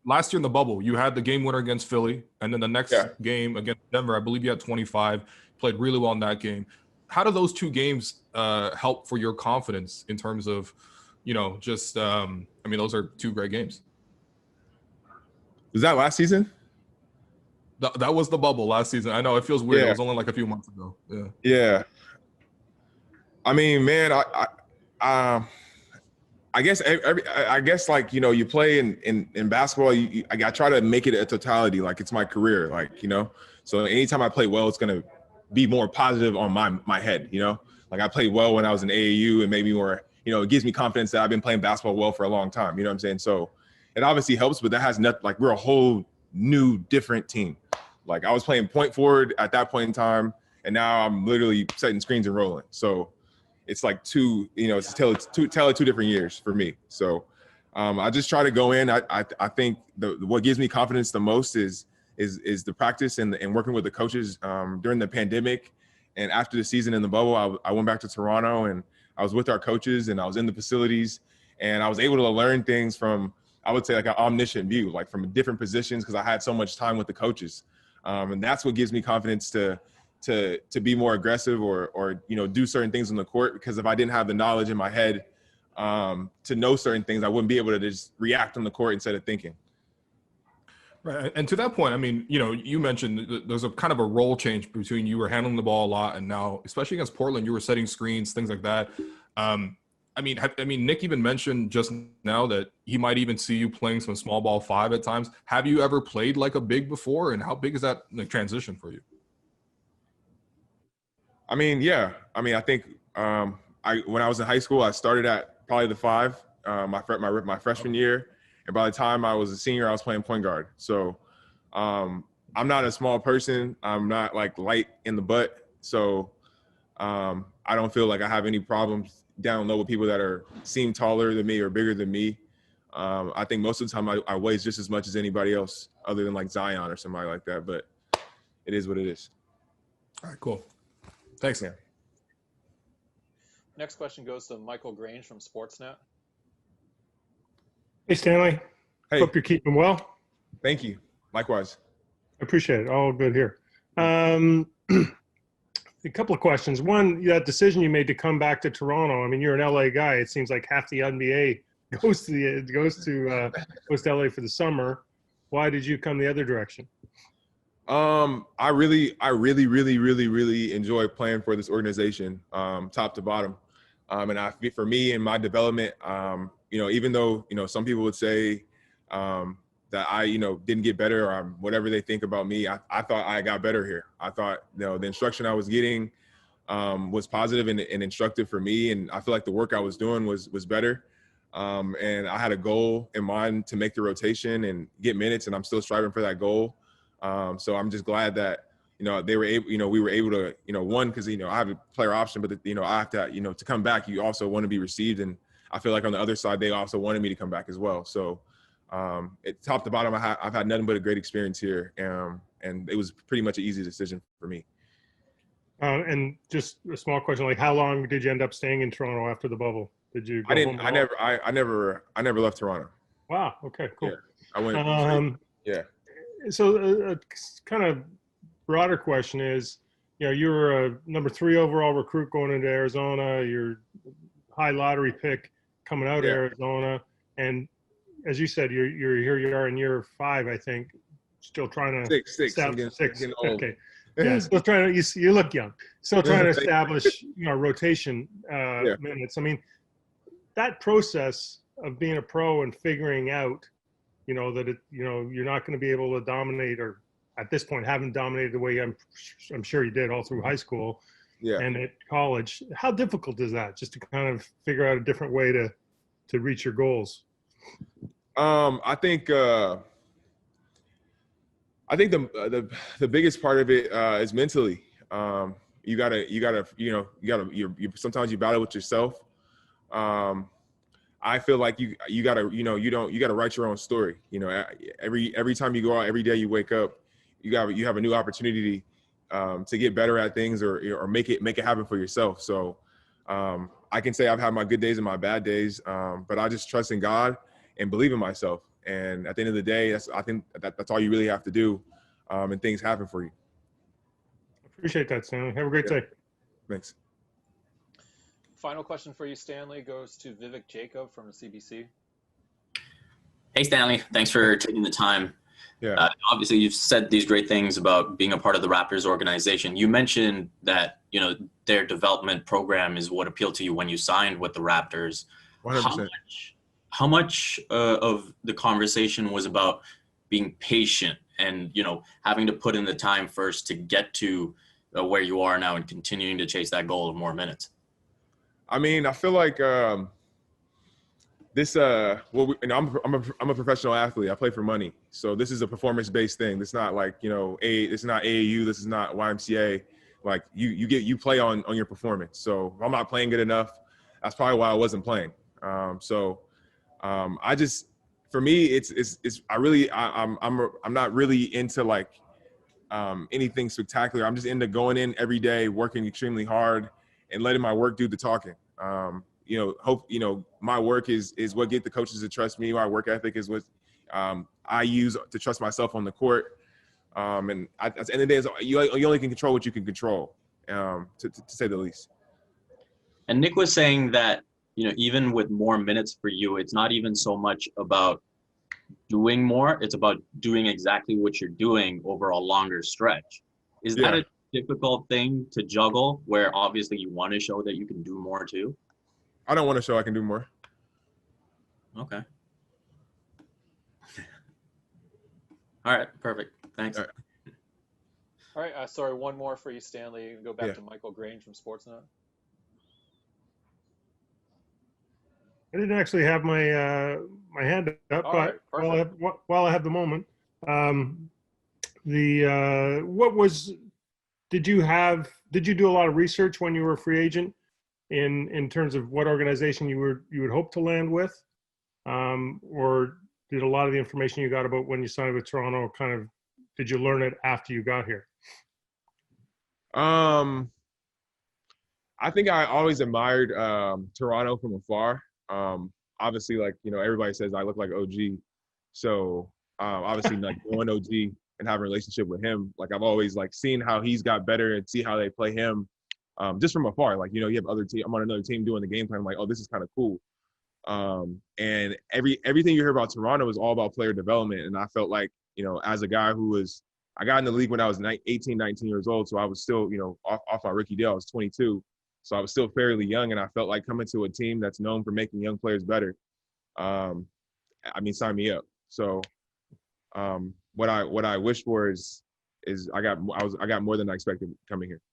last year in the bubble, you had the game winner against Philly, and then the next Yeah. game against Denver, I believe you had 25. Played really well in that game. How do those two games help for your confidence in terms of, just I mean, those are two great games. Was that last season? That was the bubble last season. I know it feels weird. It Yeah. was only like a few months ago. Yeah. Yeah. I mean, man, I guess I guess like you play in basketball. I try to make it a totality. Like it's my career. Like so anytime I play well, it's gonna be more positive on my head. Like I played well when I was in AAU, and maybe more. It gives me confidence that I've been playing basketball well for a long time. You know what I'm saying? So it obviously helps, but that has nothing. Like we're a whole new, different team. Like I was playing point forward at that point in time, and now I'm literally setting screens and rolling. So it's like it's a tale of two different years for me. So I just try to go in. I think what gives me confidence the most is the practice and working with the coaches during the pandemic and after the season in the bubble. I went back to Toronto and I was with our coaches and I was in the facilities and I was able to learn things from, I would say, like an omniscient view, like from different positions because I had so much time with the coaches. And that's what gives me confidence to be more aggressive or do certain things on the court, because if I didn't have the knowledge in my head to know certain things, I wouldn't be able to just react on the court instead of thinking. Right. And to that point, I mean, you mentioned there's a kind of a role change between you were handling the ball a lot and now, especially against Portland, you were setting screens, things like that. I mean, Nick even mentioned just now that he might even see you playing some small ball five at times. Have you ever played like a big before, and how big is that transition for you? I mean, yeah. I mean, I think when I was in high school, I started at probably the five my freshman year, and by the time I was a senior, I was playing point guard. So I'm not a small person. I'm not like light in the butt. So I don't feel like I have any problems down low with people that seem taller than me or bigger than me. I think most of the time I weigh just as much as anybody else, other than like Zion or somebody like that. But it is what it is. All right, cool. Thanks, man. Next question goes to Michael Grange from Sportsnet. Hey, Stanley. Hey. Hope you're keeping well. Thank you. Likewise. I appreciate it. All good here. A couple of questions. One, that decision you made to come back to Toronto. I mean, you're an LA guy. It seems like half the NBA goes to LA for the summer. Why did you come the other direction? I really enjoy playing for this organization, top to bottom. And for me and my development, even though, some people would say that I, didn't get better or whatever they think about me, I thought I got better here. I thought, the instruction I was getting was positive and instructive for me. And I feel like the work I was doing was better. And I had a goal in mind to make the rotation and get minutes, and I'm still striving for that goal. So I'm just glad that, they were able, we were able to, one, because, I have a player option, but, I have to, to come back, you also want to be received. And I feel like on the other side, they also wanted me to come back as well. So top to bottom, I've had nothing but a great experience here. And it was pretty much an easy decision for me. And just a small question, like how long did you end up staying in Toronto after the bubble? Did you go home? I never left Toronto. Wow. Okay, cool. Yeah, I went. Yeah. So a kind of broader question is, you were a number 3 overall recruit going into Arizona. You're high lottery pick coming out of Arizona, and as you said, you're here. You are in year 5, I think, still trying to six. I'm getting old. Okay. Yeah, still trying to. You look young. Still trying to establish, rotation minutes. I mean, that process of being a pro and figuring out, that you're not going to be able to dominate, or at this point haven't dominated the way I'm sure you did all through high school and at college. How difficult is that, just to kind of figure out a different way to reach your goals? I think the biggest part of it is mentally. You gotta sometimes you battle with yourself. I feel like you gotta write your own story. Every time you go out, every day you wake up, you have a new opportunity to get better at things or make it happen for yourself. So I can say I've had my good days and my bad days, but I just trust in God and believe in myself. And at the end of the day, I think that's all you really have to do, and things happen for you. Appreciate that, Stanley. Have a great day. Thanks. Final question for you, Stanley, goes to Vivek Jacob from the CBC. Hey, Stanley. Thanks for taking the time. Yeah. Obviously, you've said these great things about being a part of the Raptors organization. You mentioned that, their development program is what appealed to you when you signed with the Raptors. 100%. How much of the conversation was about being patient and, having to put in the time first to get to where you are now and continuing to chase that goal of more minutes? I mean, I feel like I'm a professional athlete. I play for money, so this is a performance-based thing. It's not like it's not AAU. This is not YMCA. Like you play on your performance. So if I'm not playing good enough, that's probably why I wasn't playing. For me, I'm not really into like anything spectacular. I'm just into going in every day, working extremely hard, and letting my work do the talking. My work is what get the coaches to trust me. My work ethic is what I use to trust myself on the court. And at the end of the day, you only can control what you can control, to say the least. And Nick was saying that, even with more minutes for you, it's not even so much about doing more. It's about doing exactly what you're doing over a longer stretch. Is that a difficult thing to juggle, where obviously you want to show that you can do more too? I don't want to show I can do more. Okay. All right. Perfect. Thanks. All right. Sorry, one more for you, Stanley. Go back to Michael Grange from Sportsnet. I didn't actually have my my hand up, but while I have the moment, did you do a lot of research when you were a free agent in terms of what organization you would hope to land with, or did a lot of the information you got about when you signed with Toronto did you learn it after you got here? I think I always admired Toronto from afar. Obviously, like, everybody says I look like OG. So obviously, like, knowing OG and having a relationship with him, like, I've always like seen how he's got better and see how they play him, just from afar. Like, you have other team. I'm on another team doing the game plan. I'm like, oh, this is kind of cool. And everything you hear about Toronto is all about player development. And I felt like, as a guy I got in the league when I was 18, 19 years off my rookie deal. I was 22. So I was still fairly young, and I felt like coming to a team that's known for making young players better. Sign me up. So what I wish for is I got more than I expected coming here.